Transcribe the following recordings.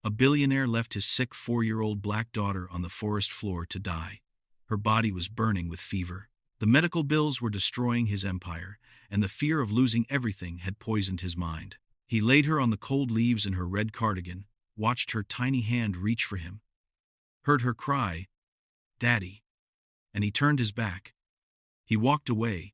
A billionaire left his sick 4-year-old black daughter on the forest floor to die. Her body was burning with fever. The medical bills were destroying his empire, and the fear of losing everything had poisoned his mind. He laid her on the cold leaves in her red cardigan, watched her tiny hand reach for him, heard her cry, "Daddy," and he turned his back. He walked away,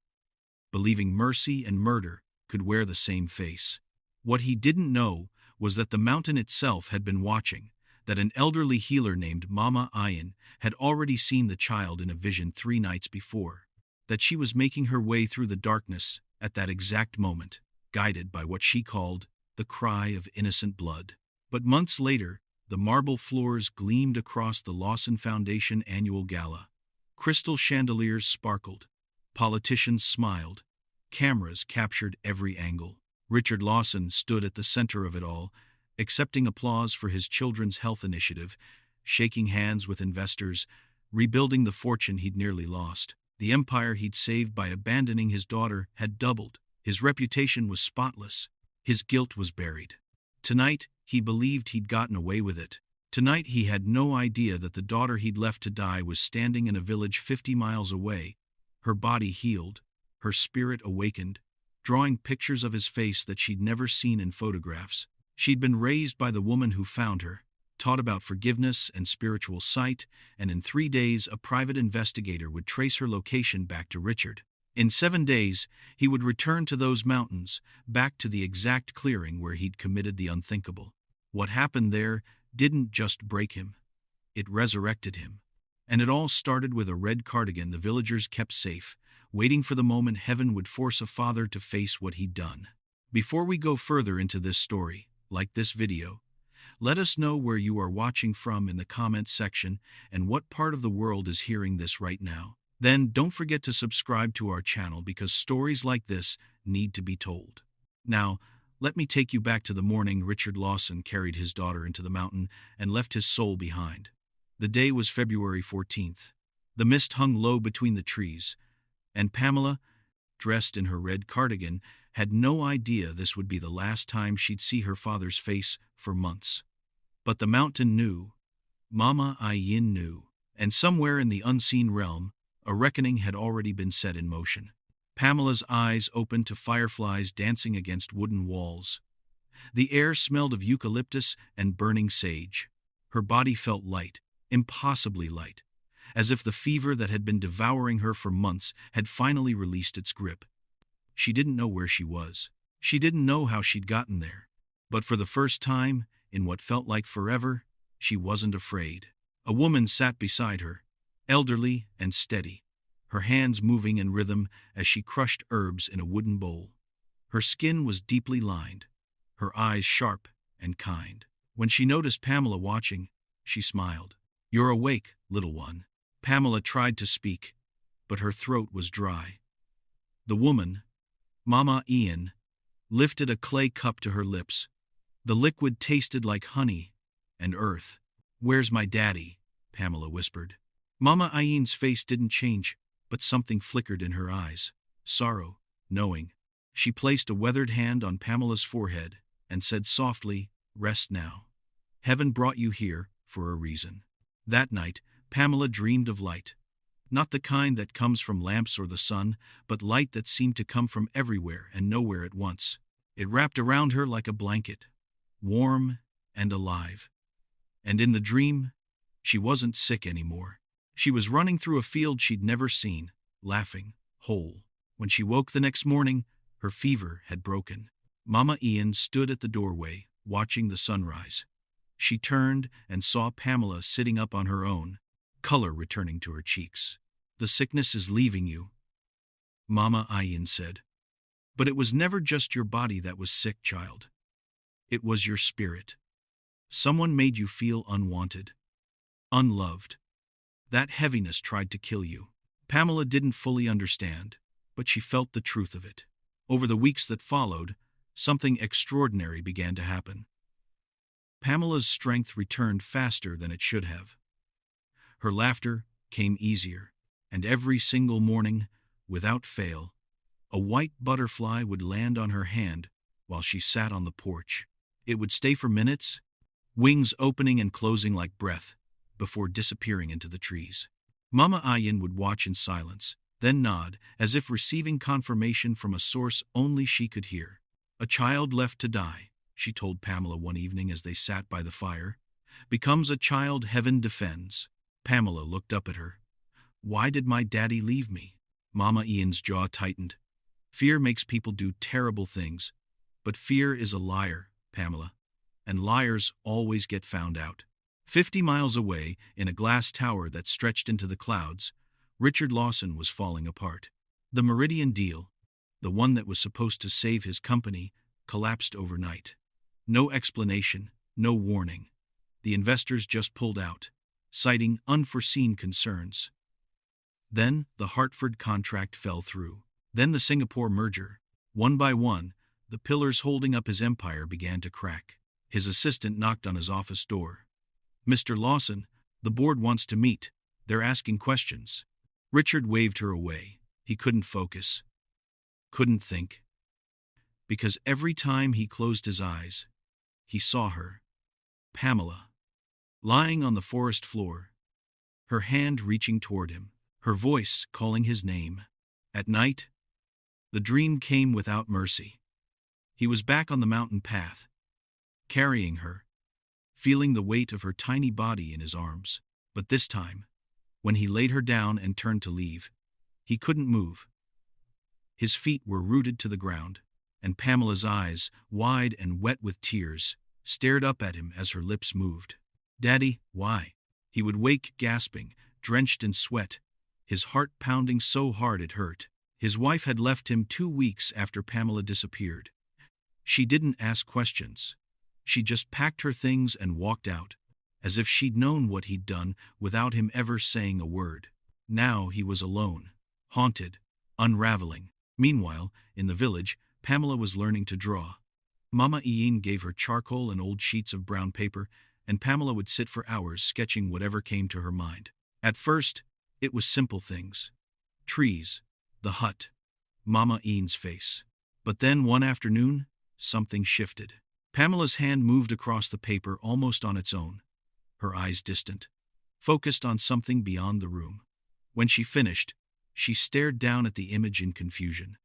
believing mercy and murder could wear the same face. What he didn't know was that the mountain itself had been watching, that an elderly healer named Mama Ayin had already seen the child in a vision 3 nights before, that she was making her way through the darkness at that exact moment, guided by what she called the cry of innocent blood. But months later, the marble floors gleamed across the Lawson Foundation annual gala. Crystal chandeliers sparkled. Politicians smiled. Cameras captured every angle. Richard Lawson stood at the center of it all, accepting applause for his children's health initiative, shaking hands with investors, rebuilding the fortune he'd nearly lost. The empire he'd saved by abandoning his daughter had doubled. His reputation was spotless. His guilt was buried. Tonight, he believed he'd gotten away with it. Tonight, he had no idea that the daughter he'd left to die was standing in a village 50 miles away, her body healed, her spirit awakened, drawing pictures of his face that she'd never seen in photographs. She'd been raised by the woman who found her, taught about forgiveness and spiritual sight, and in 3 days a private investigator would trace her location back to Richard. In 7 days, he would return to those mountains, back to the exact clearing where he'd committed the unthinkable. What happened there didn't just break him. It resurrected him. And it all started with a red cardigan the villagers kept safe, waiting for the moment heaven would force a father to face what he'd done. Before we go further into this story, like this video, let us know where you are watching from in the comments section and what part of the world is hearing this right now. Then don't forget to subscribe to our channel because stories like this need to be told. Now, let me take you back to the morning Richard Lawson carried his daughter into the mountain and left his soul behind. The day was February 14th. The mist hung low between the trees, and Pamela, dressed in her red cardigan, had no idea this would be the last time she'd see her father's face for months. But the mountain knew, Mama Ayin knew, and somewhere in the unseen realm, a reckoning had already been set in motion. Pamela's eyes opened to fireflies dancing against wooden walls. The air smelled of eucalyptus and burning sage. Her body felt light, impossibly light, as if the fever that had been devouring her for months had finally released its grip. She didn't know where she was. She didn't know how she'd gotten there. But for the first time, in what felt like forever, she wasn't afraid. A woman sat beside her, elderly and steady, her hands moving in rhythm as she crushed herbs in a wooden bowl. Her skin was deeply lined, her eyes sharp and kind. When she noticed Pamela watching, she smiled. "You're awake, little one." Pamela tried to speak, but her throat was dry. The woman, Mama Ian, lifted a clay cup to her lips. The liquid tasted like honey and earth. "Where's my daddy?" Pamela whispered. Mama Ian's face didn't change, but something flickered in her eyes. Sorrow, knowing. She placed a weathered hand on Pamela's forehead and said softly, "Rest now. Heaven brought you here for a reason." That night, Pamela dreamed of light. Not the kind that comes from lamps or the sun, but light that seemed to come from everywhere and nowhere at once. It wrapped around her like a blanket, warm and alive. And in the dream, she wasn't sick anymore. She was running through a field she'd never seen, laughing, whole. When she woke the next morning, her fever had broken. Mama Ian stood at the doorway, watching the sunrise. She turned and saw Pamela sitting up on her own, color returning to her cheeks. "The sickness is leaving you," Mama Ayin said. "But it was never just your body that was sick, child. It was your spirit. Someone made you feel unwanted, unloved. That heaviness tried to kill you." Pamela didn't fully understand, but she felt the truth of it. Over the weeks that followed, something extraordinary began to happen. Pamela's strength returned faster than it should have. Her laughter came easier, and every single morning, without fail, a white butterfly would land on her hand while she sat on the porch. It would stay for minutes, wings opening and closing like breath, before disappearing into the trees. Mama Ayin would watch in silence, then nod, as if receiving confirmation from a source only she could hear. "A child left to die," she told Pamela one evening as they sat by the fire. "Becomes a child heaven defends." Pamela looked up at her. "Why did my daddy leave me?" Mama Ian's jaw tightened. "Fear makes people do terrible things. But fear is a liar, Pamela. And liars always get found out." 50 miles away, in a glass tower that stretched into the clouds, Richard Lawson was falling apart. The Meridian deal, the one that was supposed to save his company, collapsed overnight. No explanation, no warning. The investors just pulled out, citing unforeseen concerns. Then the Hartford contract fell through. Then the Singapore merger. One by one, the pillars holding up his empire began to crack. His assistant knocked on his office door. "Mr. Lawson, the board wants to meet. They're asking questions." Richard waved her away. He couldn't focus. Couldn't think. Because every time he closed his eyes, he saw her. Pamela. Lying on the forest floor. Her hand reaching toward him. Her voice calling his name. At night, the dream came without mercy. He was back on the mountain path, carrying her, feeling the weight of her tiny body in his arms. But this time, when he laid her down and turned to leave, he couldn't move. His feet were rooted to the ground, and Pamela's eyes, wide and wet with tears, stared up at him as her lips moved. "Daddy, why?" He would wake gasping, drenched in sweat, his heart pounding so hard it hurt. His wife had left him 2 weeks after Pamela disappeared. She didn't ask questions. She just packed her things and walked out, as if she'd known what he'd done without him ever saying a word. Now he was alone, haunted, unraveling. Meanwhile, in the village, Pamela was learning to draw. Mama Ian gave her charcoal and old sheets of brown paper, and Pamela would sit for hours sketching whatever came to her mind. At first, it was simple things. Trees, the hut, Mama Ian's face. But then one afternoon, something shifted. Pamela's hand moved across the paper almost on its own, her eyes distant, focused on something beyond the room. When she finished, she stared down at the image in confusion.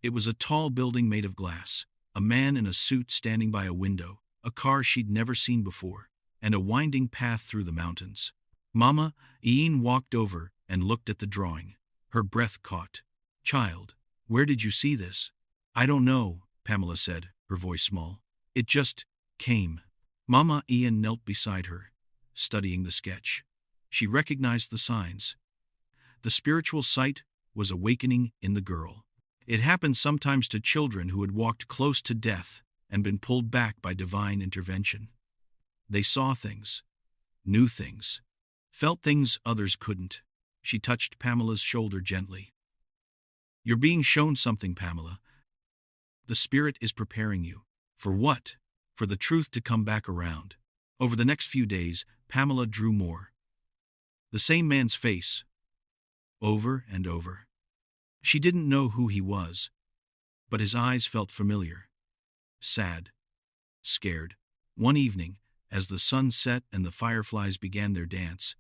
It was a tall building made of glass, a man in a suit standing by a window, a car she'd never seen before, and a winding path through the mountains. Mama Ian walked over and looked at the drawing. Her breath caught. "Child, where did you see this?" "I don't know," Pamela said, her voice small. "It just came." Mama Ian knelt beside her, studying the sketch. She recognized the signs. The spiritual sight was awakening in the girl. It happened sometimes to children who had walked close to death and been pulled back by divine intervention. They saw things, knew things, felt things others couldn't. She touched Pamela's shoulder gently. "You're being shown something, Pamela. The spirit is preparing you." For what? For the truth to come back around. Over the next few days, Pamela drew more. The same man's face. Over and over. She didn't know who he was, but his eyes felt familiar. Sad. Scared. One evening, as the sun set and the fireflies began their dance,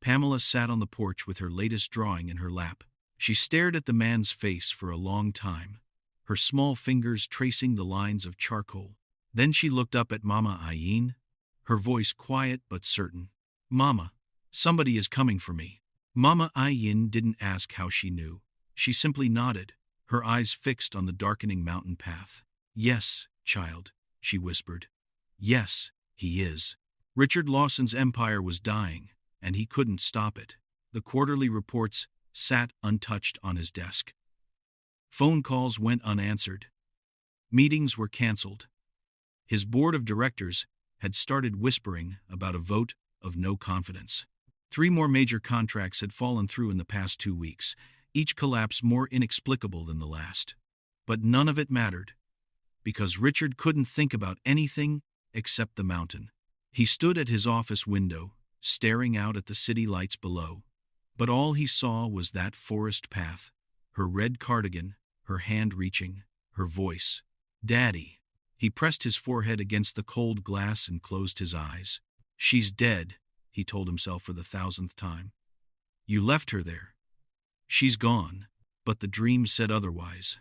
Pamela sat on the porch with her latest drawing in her lap. She stared at the man's face for a long time, her small fingers tracing the lines of charcoal. Then she looked up at Mama Ian, her voice quiet but certain. "Mama, somebody is coming for me." Mama Ian didn't ask how she knew. She simply nodded, her eyes fixed on the darkening mountain path. "Yes, child," she whispered. "Yes, he is." Richard Lawson's empire was dying, and he couldn't stop it. The quarterly reports sat untouched on his desk. Phone calls went unanswered. Meetings were canceled. His board of directors had started whispering about a vote of no confidence. 3 more major contracts had fallen through in the past 2 weeks, each collapse more inexplicable than the last. But none of it mattered, because Richard couldn't think about anything except the mountain. He stood at his office window, staring out at the city lights below. But all he saw was that forest path, her red cardigan, her hand reaching, her voice. "Daddy." He pressed his forehead against the cold glass and closed his eyes. She's dead, he told himself for the 1,000th time. You left her there. She's gone. But the dream said otherwise.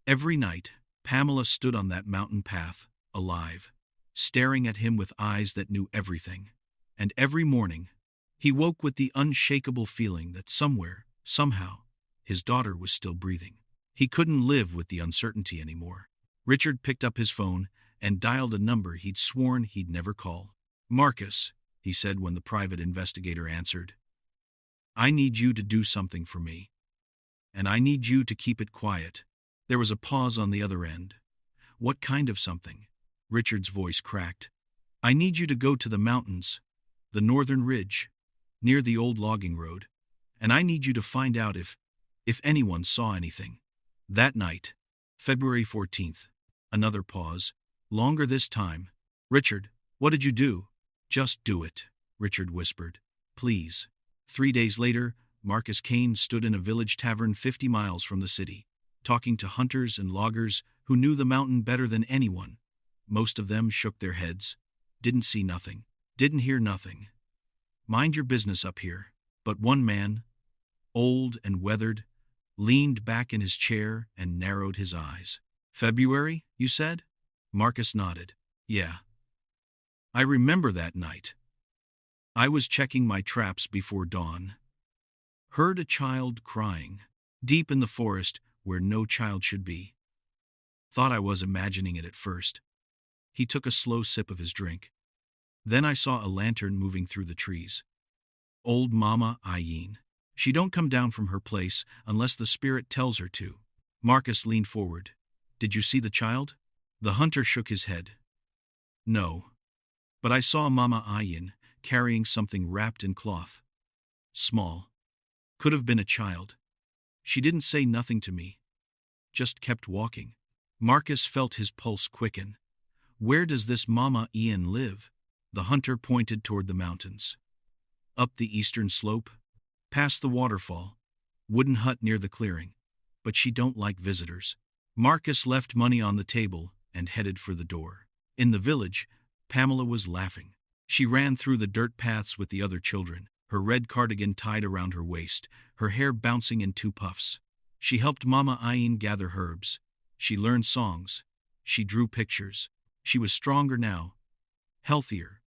Every night, Pamela stood on that mountain path, alive, staring at him with eyes that knew everything. And every morning, he woke with the unshakable feeling that somewhere, somehow, his daughter was still breathing. He couldn't live with the uncertainty anymore. Richard picked up his phone and dialed a number he'd sworn he'd never call. "Marcus," he said when the private investigator answered. "I need you to do something for me. And I need you to keep it quiet." There was a pause on the other end. "What kind of something?" Richard's voice cracked. "I need you to go to the mountains, the northern ridge, near the old logging road, and I need you to find out if anyone saw anything." That night, February 14th, another pause, longer this time. "Richard, what did you do?" "Just do it," Richard whispered. "Please." 3 days later, Marcus Kane stood in a village tavern 50 miles from the city, talking to hunters and loggers who knew the mountain better than anyone. Most of them shook their heads, didn't see nothing, didn't hear nothing. "Mind your business up here." But one man, old and weathered, leaned back in his chair and narrowed his eyes. "February, you said?" Marcus nodded. "Yeah. I remember that night. I was checking my traps before dawn. Heard a child crying, deep in the forest where no child should be. Thought I was imagining it at first." He took a slow sip of his drink. "Then I saw a lantern moving through the trees. Old Mama Ayin. She don't come down from her place unless the spirit tells her to." Marcus leaned forward. "Did you see the child?" The hunter shook his head. "No. But I saw Mama Ayin carrying something wrapped in cloth. Small. Could have been a child. She didn't say nothing to me. Just kept walking." Marcus felt his pulse quicken. "Where does this Mama Ayin live?" The hunter pointed toward the mountains. "Up the eastern slope, past the waterfall, wooden hut near the clearing. But she don't like visitors." Marcus left money on the table and headed for the door. In the village, Pamela was laughing. She ran through the dirt paths with the other children, her red cardigan tied around her waist, her hair bouncing in 2 puffs. She helped Mama Ayin gather herbs. She learned songs. She drew pictures. She was stronger now, healthier,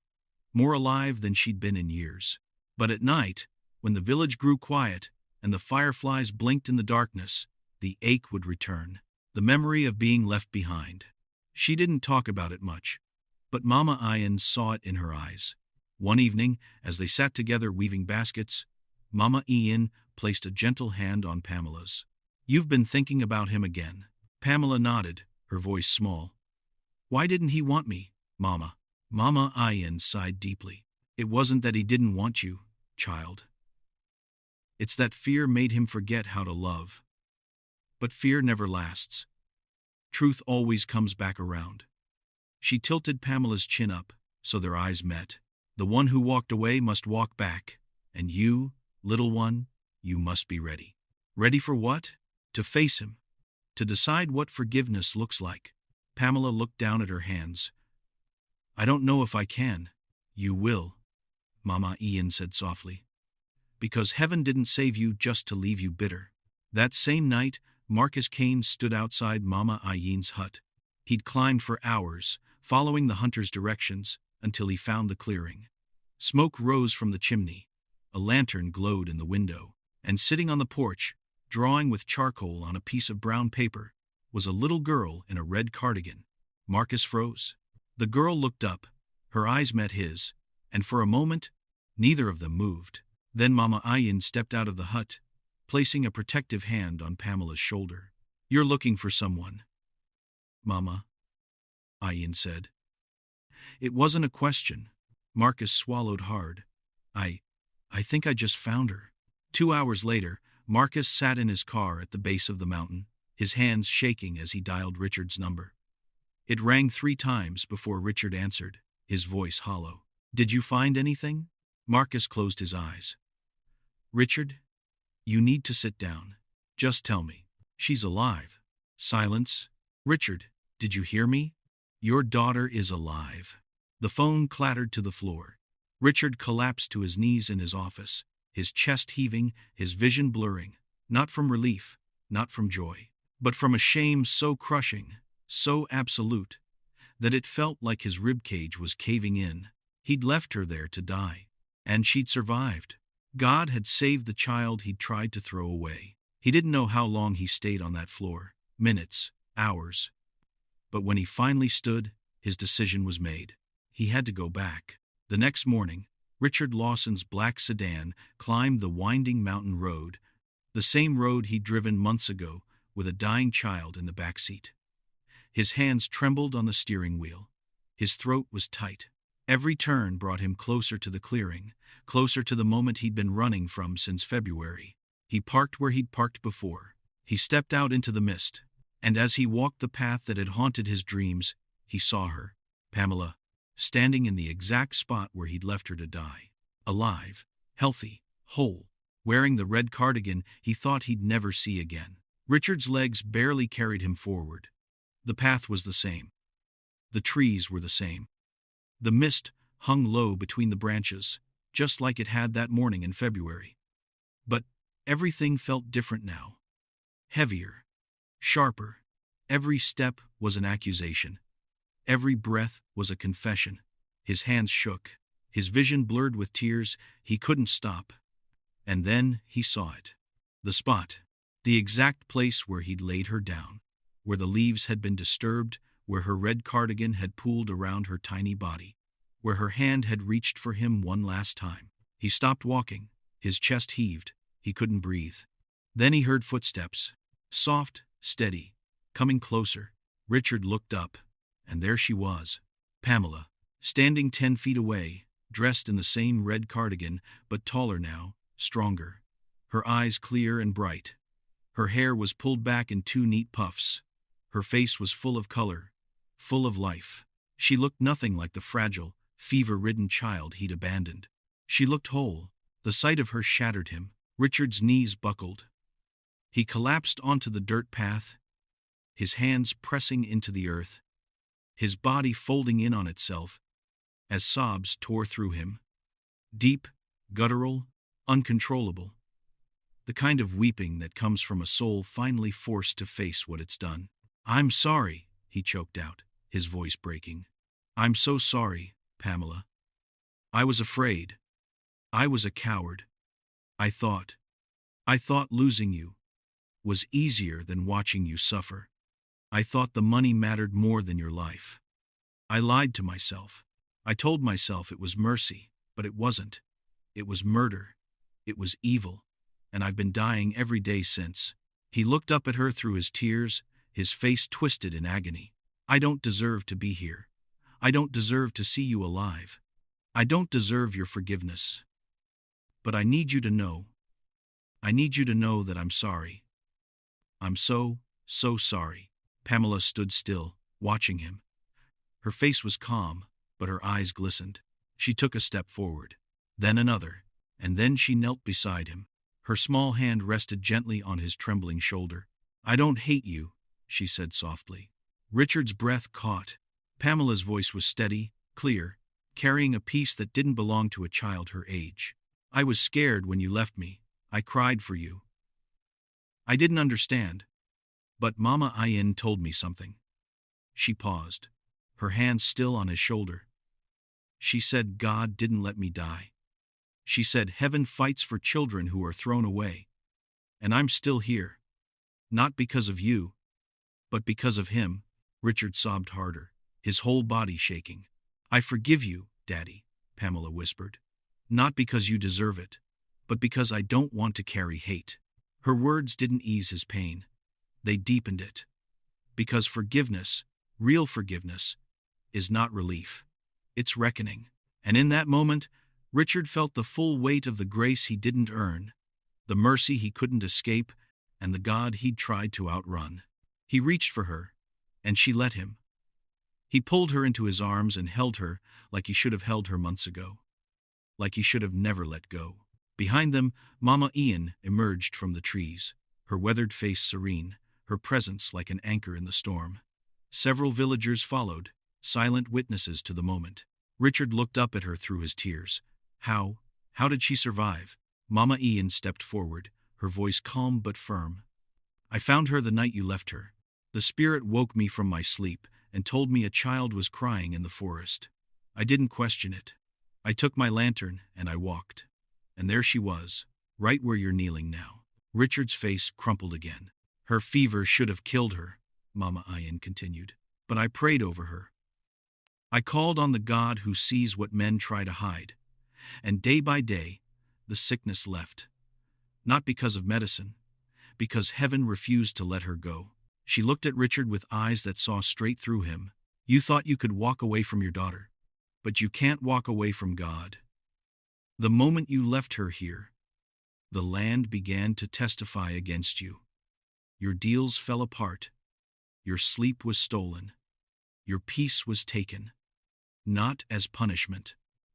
more alive than she'd been in years. But at night, when the village grew quiet and the fireflies blinked in the darkness, the ache would return, the memory of being left behind. She didn't talk about it much, but Mama Ayin saw it in her eyes. One evening, as they sat together weaving baskets, Mama Ayin placed a gentle hand on Pamela's. "You've been thinking about him again." Pamela nodded, her voice small. "Why didn't he want me, Mama?" Mama Ayin sighed deeply. "It wasn't that he didn't want you, child. It's that fear made him forget how to love. But fear never lasts. Truth always comes back around." She tilted Pamela's chin up, so their eyes met. "The one who walked away must walk back. And you, little one, you must be ready." "Ready for what?" "To face him. To decide what forgiveness looks like." Pamela looked down at her hands. "I don't know if I can." "You will," Mama Ayin said softly. "Because heaven didn't save you just to leave you bitter." That same night, Marcus Kane stood outside Mama Ayin's hut. He'd climbed for hours, following the hunter's directions, until he found the clearing. Smoke rose from the chimney. A lantern glowed in the window. And sitting on the porch, drawing with charcoal on a piece of brown paper, was a little girl in a red cardigan. Marcus froze. The girl looked up, her eyes met his, and for a moment, neither of them moved. Then Mama Ayin stepped out of the hut, placing a protective hand on Pamela's shoulder. "You're looking for someone, Mama," Ayin said. It wasn't a question. Marcus swallowed hard. I think I just found her." 2 hours later, Marcus sat in his car at the base of the mountain, his hands shaking as he dialed Richard's number. It rang 3 times before Richard answered, his voice hollow. "Did you find anything?" Marcus closed his eyes. "Richard, you need to sit down. Just tell me. She's alive." Silence. "Richard, did you hear me?" Your daughter is alive." The phone clattered to the floor. Richard collapsed to his knees in his office, his chest heaving, his vision blurring, not from relief, not from joy, but from a shame so crushing, so absolute, that it felt like his ribcage was caving in. He'd left her there to die, and she'd survived. God had saved the child he'd tried to throw away. He didn't know how long he stayed on that floor, minutes, hours. But when he finally stood, his decision was made. He had to go back. The next morning, Richard Lawson's black sedan climbed the winding mountain road, the same road he'd driven months ago, with a dying child in the back seat. His hands trembled on the steering wheel. His throat was tight. Every turn brought him closer to the clearing, closer to the moment he'd been running from since February. He parked where he'd parked before. He stepped out into the mist, and as he walked the path that had haunted his dreams, he saw her, Pamela, standing in the exact spot where he'd left her to die. Alive, healthy, whole, wearing the red cardigan he thought he'd never see again. Richard's legs barely carried him forward. The path was the same. The trees were the same. The mist hung low between the branches, just like it had that morning in February. But everything felt different now. Heavier, sharper. Every step was an accusation. Every breath was a confession. His hands shook. His vision blurred with tears. He couldn't stop. And then he saw it. The spot. The exact place where he'd laid her down. Where the leaves had been disturbed. Where her red cardigan had pooled around her tiny body. Where her hand had reached for him one last time. He stopped walking. His chest heaved. He couldn't breathe. Then he heard footsteps. Soft, steady, coming closer. Richard looked up. And there she was, Pamela, standing 10 feet away, dressed in the same red cardigan, but taller now, stronger. Her eyes clear and bright. Her hair was pulled back in 2 neat puffs. Her face was full of color, full of life. She looked nothing like the fragile, fever-ridden child he'd abandoned. She looked whole. The sight of her shattered him. Richard's knees buckled. He collapsed onto the dirt path, his hands pressing into the earth, his body folding in on itself, as sobs tore through him. Deep, guttural, uncontrollable. The kind of weeping that comes from a soul finally forced to face what it's done. "I'm sorry," he choked out, his voice breaking. "I'm so sorry, Pamela. I was afraid. I was a coward. I thought losing you was easier than watching you suffer. I thought the money mattered more than your life. I lied to myself. I told myself it was mercy, but it wasn't. It was murder. It was evil. And I've been dying every day since." He looked up at her through his tears, his face twisted in agony. "I don't deserve to be here. I don't deserve to see you alive. I don't deserve your forgiveness. But I need you to know. I need you to know that I'm sorry. I'm so sorry." Pamela stood still, watching him. Her face was calm, but her eyes glistened. She took a step forward, then another, and then she knelt beside him. Her small hand rested gently on his trembling shoulder. "I don't hate you," she said softly. Richard's breath caught. Pamela's voice was steady, clear, carrying a peace that didn't belong to a child her age. "I was scared when you left me. I cried for you. I didn't understand. But Mama Ayin told me something." She paused, her hand still on his shoulder. "She said God didn't let me die. She said heaven fights for children who are thrown away. And I'm still here. Not because of you, but because of him." Richard sobbed harder, his whole body shaking. "I forgive you, Daddy," Pamela whispered. "Not because you deserve it, but because I don't want to carry hate." Her words didn't ease his pain. They deepened it. Because forgiveness, real forgiveness, is not relief. It's reckoning. And in that moment, Richard felt the full weight of the grace he didn't earn, the mercy he couldn't escape, and the God he'd tried to outrun. He reached for her, and she let him. He pulled her into his arms and held her like he should have held her months ago. Like he should have never let go. Behind them, Mama Ian emerged from the trees, her weathered face serene, her presence like an anchor in the storm. Several villagers followed, silent witnesses to the moment. Richard looked up at her through his tears. How did she survive? Mama Ian stepped forward, her voice calm but firm. I found her the night you left her. The spirit woke me from my sleep and told me a child was crying in the forest. I didn't question it. I took my lantern and I walked. And there she was, right where you're kneeling now. Richard's face crumpled again. Her fever should have killed her, Mama Ian continued. But I prayed over her. I called on the God who sees what men try to hide. And day by day, the sickness left. Not because of medicine, because heaven refused to let her go. She looked at Richard with eyes that saw straight through him. You thought you could walk away from your daughter, but you can't walk away from God. The moment you left her here, the land began to testify against you. Your deals fell apart. Your sleep was stolen. Your peace was taken. Not as punishment,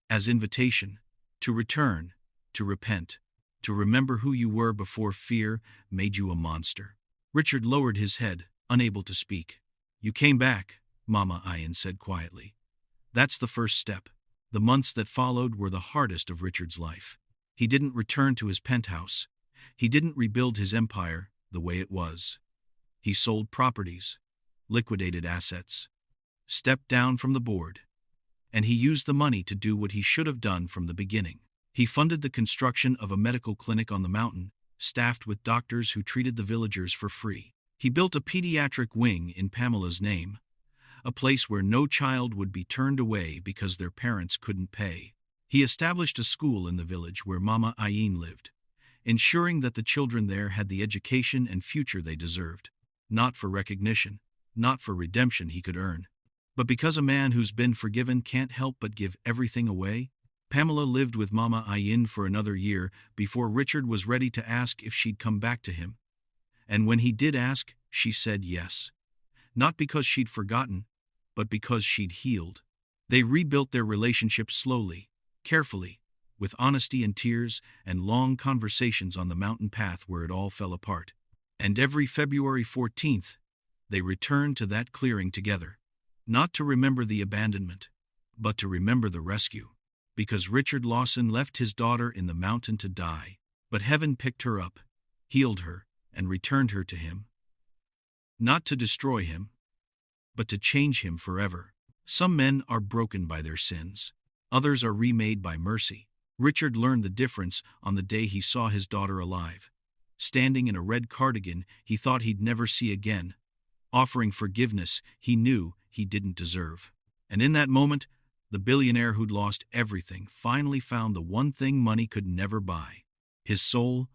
as invitation, to return, to repent, to remember who you were before fear made you a monster. Richard lowered his head, unable to speak. You came back, Mama Ian said quietly. That's the first step. The months that followed were the hardest of Richard's life. He didn't return to his penthouse. He didn't rebuild his empire the way it was. He sold properties, liquidated assets, stepped down from the board, and he used the money to do what he should have done from the beginning. He funded the construction of a medical clinic on the mountain, staffed with doctors who treated the villagers for free. He built a pediatric wing in Pamela's name, a place where no child would be turned away because their parents couldn't pay. He established a school in the village where Mama Ian lived, ensuring that the children there had the education and future they deserved. Not for recognition, not for redemption he could earn, but because a man who's been forgiven can't help but give everything away. Pamela lived with Mama Ian for another year before Richard was ready to ask if she'd come back to him. And when he did ask, she said yes. Not because she'd forgotten, but because she'd healed. They rebuilt their relationship slowly, carefully, with honesty and tears and long conversations on the mountain path where it all fell apart. And every February 14th, they returned to that clearing together, not to remember the abandonment, but to remember the rescue. Because Richard Lawson left his daughter in the mountain to die, but heaven picked her up, healed her, and returned her to him. Not to destroy him, but to change him forever. Some men are broken by their sins. Others are remade by mercy. Richard learned the difference on the day he saw his daughter alive, standing in a red cardigan he thought he'd never see again, offering forgiveness he knew he didn't deserve. And in that moment, the billionaire who'd lost everything finally found the one thing money could never buy: his soul,